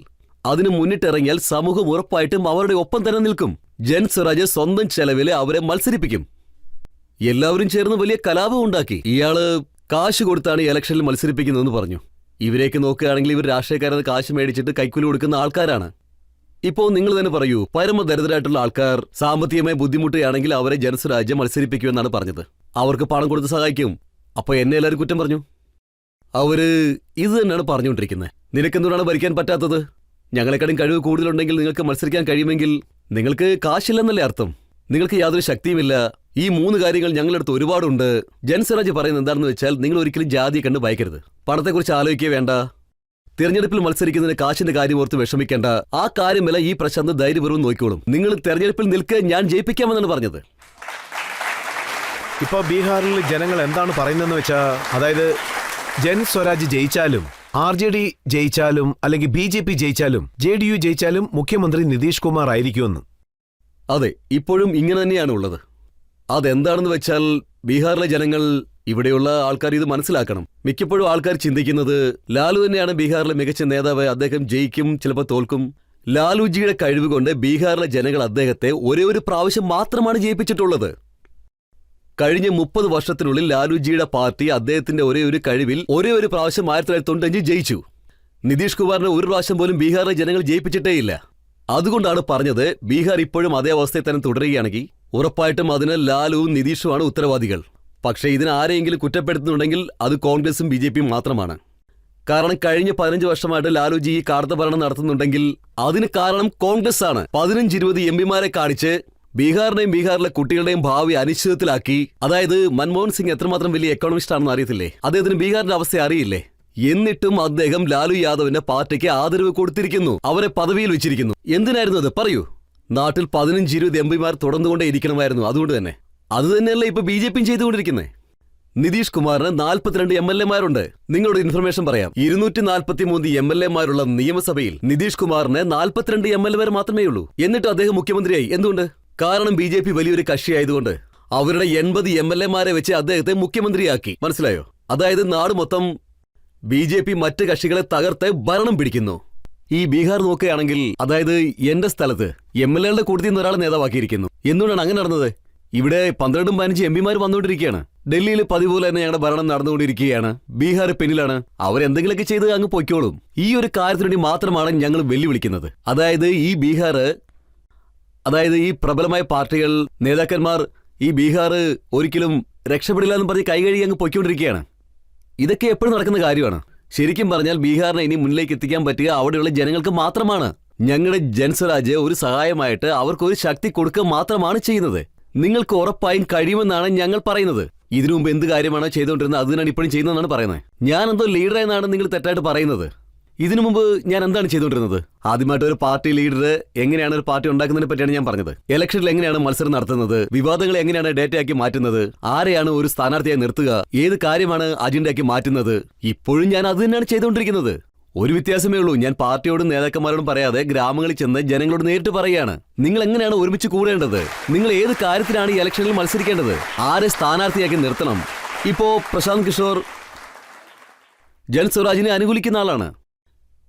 അതിന് മുന്നിട്ടിറങ്ങിയാൽ സമൂഹം ഉറപ്പായിട്ടും അവരുടെ ഒപ്പം തന്നെ നിൽക്കും. ജൻസ്വരാജ് സ്വന്തം ചെലവിൽ അവരെ മത്സരിപ്പിക്കും. എല്ലാവരും ചേർന്ന് വലിയ കലാപം ഉണ്ടാക്കി. ഇയാള് കാശ് കൊടുത്താണ് ഈ ഇലക്ഷനിൽ മത്സരിപ്പിക്കുന്നതെന്ന് പറഞ്ഞു. ഇവരെയൊക്കെ നോക്കുകയാണെങ്കിൽ ഇവർ രാഷ്ട്രീയക്കാരത് കാശ് മേടിച്ചിട്ട് കൈക്കൂലി കൊടുക്കുന്ന ആൾക്കാരാണ്. ഇപ്പോൾ നിങ്ങൾ തന്നെ പറയൂ, പരമദരിദ്രരായിട്ടുള്ള ആൾക്കാർ സാമ്പത്തികമായി ബുദ്ധിമുട്ടുകയാണെങ്കിൽ അവരെ ജൻസ്വരാജ് മത്സരിപ്പിക്കുമെന്നാണ് പറഞ്ഞത്. അവർക്ക് പണം കൊടുത്ത് സഹായിക്കും. അപ്പോൾ എന്നെ എല്ലാവരും കുറ്റം പറഞ്ഞു. അവര് ഇത് തന്നെയാണ് പറഞ്ഞുകൊണ്ടിരിക്കുന്നത്. നിനക്കെന്തുകൊണ്ടാണ് ഭരിക്കാൻ പറ്റാത്തത്? ഞങ്ങളെക്കാളും കഴിവ് കൂടുതലുണ്ടെങ്കിൽ നിങ്ങൾക്ക് മത്സരിക്കാൻ കഴിയുമെങ്കിൽ നിങ്ങൾക്ക് കാശില്ലെന്നല്ലേ അർത്ഥം. നിങ്ങൾക്ക് യാതൊരു ശക്തിയുമില്ല. ഈ 3 കാര്യങ്ങൾ ഞങ്ങളടുത്ത് ഒരുപാടുണ്ട്. ജൻസ്വരാജ് പറയുന്നത് എന്താണെന്ന് വെച്ചാൽ, നിങ്ങൾ ഒരിക്കലും ജാതിയെ കണ്ട് ഭയക്കരുത്. പണത്തെക്കുറിച്ച് ആലോചിക്കുക വേണ്ട. തെരഞ്ഞെടുപ്പിൽ മത്സരിക്കുന്നതിന് കാശിന്റെ കാര്യം ഓർത്ത് വിഷമിക്കേണ്ട. ആ കാര്യമല്ല ഈ പ്രശാന്ത് ധൈര്യപൂർവ്വം നോക്കിക്കോളും. നിങ്ങൾ തെരഞ്ഞെടുപ്പിൽ നിൽക്കുക, ഞാൻ ജയിപ്പിക്കാമെന്നാണ് പറഞ്ഞത്. ഇപ്പൊ ബീഹാറിൽ ജനങ്ങൾ എന്താണ് പറയുന്നതെന്ന് വെച്ചാൽ, അതായത് ജൻസ്വരാജ് ജയിച്ചാലും RJD ജയിച്ചാലും അല്ലെങ്കിൽ BJP ജയിച്ചാലും JDU ജയിച്ചാലും മുഖ്യമന്ത്രി നിതീഷ് കുമാർ ആയിരിക്കുമെന്ന്. അതെ, ഇപ്പോഴും ഇങ്ങനെ തന്നെയാണ് ഉള്ളത്. അതെന്താണെന്ന് വെച്ചാൽ, ബീഹാറിലെ ജനങ്ങൾ, ഇവിടെയുള്ള ആൾക്കാർ ഇത് മനസ്സിലാക്കണം. മിക്കപ്പോഴും ആൾക്കാർ ചിന്തിക്കുന്നത് ലാലു തന്നെയാണ് ബീഹാറിലെ മികച്ച നേതാവ്, അദ്ദേഹം ജയിക്കും, ചിലപ്പോൾ തോൽക്കും. ലാലുജിയുടെ കഴിവ് കൊണ്ട് ബീഹാറിലെ ജനങ്ങൾ അദ്ദേഹത്തെ ഒരേ ഒരു പ്രാവശ്യം മാത്രമാണ് ജയിപ്പിച്ചിട്ടുള്ളത്. കഴിഞ്ഞ 30 വർഷത്തിനുള്ളിൽ ലാലുജിയുടെ പാർട്ടി അദ്ദേഹത്തിന്റെ ഒരേ ഒരു കഴിവിൽ ഒരേ ഒരു പ്രാവശ്യം 1995 ജയിച്ചു. നിതീഷ് കുമാറിനെ ഒരു പ്രാവശ്യം പോലും ബീഹാറിലെ ജനങ്ങൾ ജയിപ്പിച്ചിട്ടേയില്ല. അതുകൊണ്ടാണ് പറഞ്ഞത്, ബീഹാർ ഇപ്പോഴും അതേ അവസ്ഥയിൽ തന്നെ തുടരുകയാണെങ്കിൽ ഉറപ്പായിട്ടും അതിന് ലാലുവും നിതീഷുമാണ് ഉത്തരവാദികൾ. പക്ഷേ ഇതിന് ആരെയെങ്കിലും കുറ്റപ്പെടുത്തുന്നുണ്ടെങ്കിൽ അത് കോൺഗ്രസും BJPയും മാത്രമാണ്. കാരണം കഴിഞ്ഞ 15 വർഷമായിട്ട് ലാലുജി ഈ കാർത്ത ഭരണം നടത്തുന്നുണ്ടെങ്കിൽ അതിന് കാരണം കോൺഗ്രസ് ആണ്. 15-20 എംപിമാരെ കാണിച്ച് ബീഹാറിലെ കുട്ടികളുടെയും ഭാവി അനിശ്ചിതത്തിലാക്കി. അതായത് മൻമോഹൻ സിംഗ് എത്രമാത്രം വലിയ എക്കോണമിസ്റ്റ് ആണെന്ന് അറിയത്തില്ലേ? അദ്ദേഹത്തിന് ബീഹാറിന്റെ അവസ്ഥ അറിയില്ലേ? എന്നിട്ടും അദ്ദേഹം ലാലു യാദവിന്റെ പാർട്ടിക്ക് ആദരവ് കൊടുത്തിരിക്കുന്നു, അവരെ പദവിയിൽ വെച്ചിരിക്കുന്നു. എന്തിനായിരുന്നു അത്? പറയൂ. നാട്ടിൽ 15-20 എംപിമാർ തുടർന്നുകൊണ്ടേ ഇരിക്കണമായിരുന്നു. അതുകൊണ്ട് തന്നെ അത് തന്നെയല്ല ഇപ്പൊ BJP ചെയ്തുകൊണ്ടിരിക്കുന്നത്. നിതീഷ് കുമാറിന് 42 MLA-മാരുണ്ട്. നിങ്ങളുടെ ഇൻഫർമേഷൻ പറയാം. 243 MLA-മാരുള്ള നിയമസഭയിൽ നിതീഷ് കുമാറിന് 42 MLA മാത്രമേ ഉള്ളൂ. എന്നിട്ട് അദ്ദേഹം മുഖ്യമന്ത്രിയായി. എന്തുകൊണ്ട്? കാരണം BJP വലിയൊരു കക്ഷിയായതുകൊണ്ട് അവരുടെ 80 MLA-മാരെ വെച്ച് അദ്ദേഹത്തെ മുഖ്യമന്ത്രിയാക്കി. മനസ്സിലായോ? അതായത് നാട് മൊത്തം BJP മറ്റ് കക്ഷികളെ തകർത്ത് ഭരണം പിടിക്കുന്നു. ഈ ബീഹാർ നോക്കുകയാണെങ്കിൽ, അതായത് എന്റെ സ്ഥലത്ത് MLA-കളുടെ കൂട്ടത്തിൽ നിന്ന് ഒരാളെ നേതാവാക്കിയിരിക്കുന്നു. എന്തുകൊണ്ടാണ് അങ്ങനെ നടന്നത്? ഇവിടെ 12-15 എംപിമാർ വന്നുകൊണ്ടിരിക്കുകയാണ്. ഡൽഹിയിൽ പതിവ് പോലെ തന്നെ ഞങ്ങളുടെ ഭരണം നടന്നുകൊണ്ടിരിക്കുകയാണ്. ബീഹാർ പിന്നിലാണ്. അവരെന്തെങ്കിലുമൊക്കെ ചെയ്ത് അങ്ങ് പൊയ്ക്കോളും. ഈ ഒരു കാര്യത്തിനു വേണ്ടി മാത്രമാണ് ഞങ്ങൾ വെല്ലുവിളിക്കുന്നത്. അതായത് ഈ പ്രബലമായ പാർട്ടികൾ, നേതാക്കന്മാർ ഈ ബീഹാർ ഒരിക്കലും രക്ഷപ്പെടില്ല എന്ന് പറഞ്ഞ് കൈകഴുകി അങ്ങ് പൊയ്ക്കൊണ്ടിരിക്കുകയാണ്. ഇതൊക്കെ എപ്പോഴും നടക്കുന്ന കാര്യമാണ്. ശരിക്കും പറഞ്ഞാൽ ബീഹാറിനെ ഇനി മുന്നിലേക്ക് എത്തിക്കാൻ പറ്റുക അവിടെയുള്ള ജനങ്ങൾക്ക് മാത്രമാണ്. ഞങ്ങളുടെ ജൻസ്വരാജ് ഒരു സഹായമായിട്ട് അവർക്കൊരു ശക്തി കൊടുക്കുക മാത്രമാണ് ചെയ്യുന്നത്. നിങ്ങൾക്ക് ഉറപ്പായും കഴിയുമെന്നാണ് ഞങ്ങൾ പറയുന്നത്. ഇതിനു മുമ്പ് എന്ത് കാര്യമാണോ ചെയ്തുകൊണ്ടിരുന്നത് അതിനാണ് ഇപ്പോഴും ചെയ്യുന്നതെന്നാണ് പറയുന്നത്. ഞാൻ എന്തോ ലീഡറായെന്നാണ് നിങ്ങൾ തെറ്റായിട്ട് പറയുന്നത്. ഇതിനു മുമ്പ് ഞാൻ എന്താണ് ചെയ്തുകൊണ്ടിരുന്നത്? ആദ്യമായിട്ട് ഒരു പാർട്ടി ലീഡർ എങ്ങനെയാണ് ഒരു പാർട്ടി ഉണ്ടാക്കുന്നതിനെ പറ്റിയാണ് ഞാൻ പറഞ്ഞത്. ഇലക്ഷനിൽ എങ്ങനെയാണ് മത്സരം നടത്തുന്നത്, വിവാദങ്ങൾ എങ്ങനെയാണ് ഡേറ്റയാക്കി മാറ്റുന്നത്, ആരെയാണ് ഒരു സ്ഥാനാർത്ഥിയായി നിർത്തുക, ഏത് കാര്യമാണ് അജണ്ടയാക്കി മാറ്റുന്നത്. ഇപ്പോഴും ഞാൻ അത് തന്നെയാണ് ചെയ്തുകൊണ്ടിരിക്കുന്നത്. ഒരു വ്യത്യാസമേ ഉള്ളൂ. ഞാൻ പാർട്ടിയോടും നേതാക്കന്മാരോടും പറയാതെ ഗ്രാമങ്ങളിൽ ചെന്ന് ജനങ്ങളോട് നേരിട്ട് പറയുകയാണ്. നിങ്ങൾ എങ്ങനെയാണ് ഒരുമിച്ച് കൂടേണ്ടത്, നിങ്ങൾ ഏത് കാര്യത്തിലാണ് ഈ ഇലക്ഷനിൽ മത്സരിക്കേണ്ടത്, ആരെ സ്ഥാനാർത്ഥിയാക്കി നിർത്തണം. ഇപ്പോ പ്രശാന്ത് കിഷോർ ജൻസ്വരാജിനെ അനുകൂലിക്കുന്ന ആളാണ്.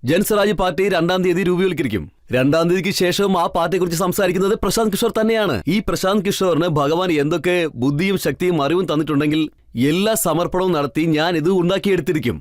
ജൻസ്വരാജ് പാർട്ടി 2-ാം തീയതി രൂപീകരിക്കും. 2-ാം തീയതിക്ക് ശേഷം ആ പാർട്ടിയെക്കുറിച്ച് സംസാരിക്കുന്നത് പ്രശാന്ത് കിഷോർ തന്നെയാണ്. ഈ പ്രശാന്ത് കിഷോറിന് ഭഗവാൻ എന്തൊക്കെ ബുദ്ധിയും ശക്തിയും അറിവും തന്നിട്ടുണ്ടെങ്കിൽ എല്ലാ സമർപ്പണവും നടത്തി ഞാൻ ഇത് ഉണ്ടാക്കിയെടുത്തിരിക്കും.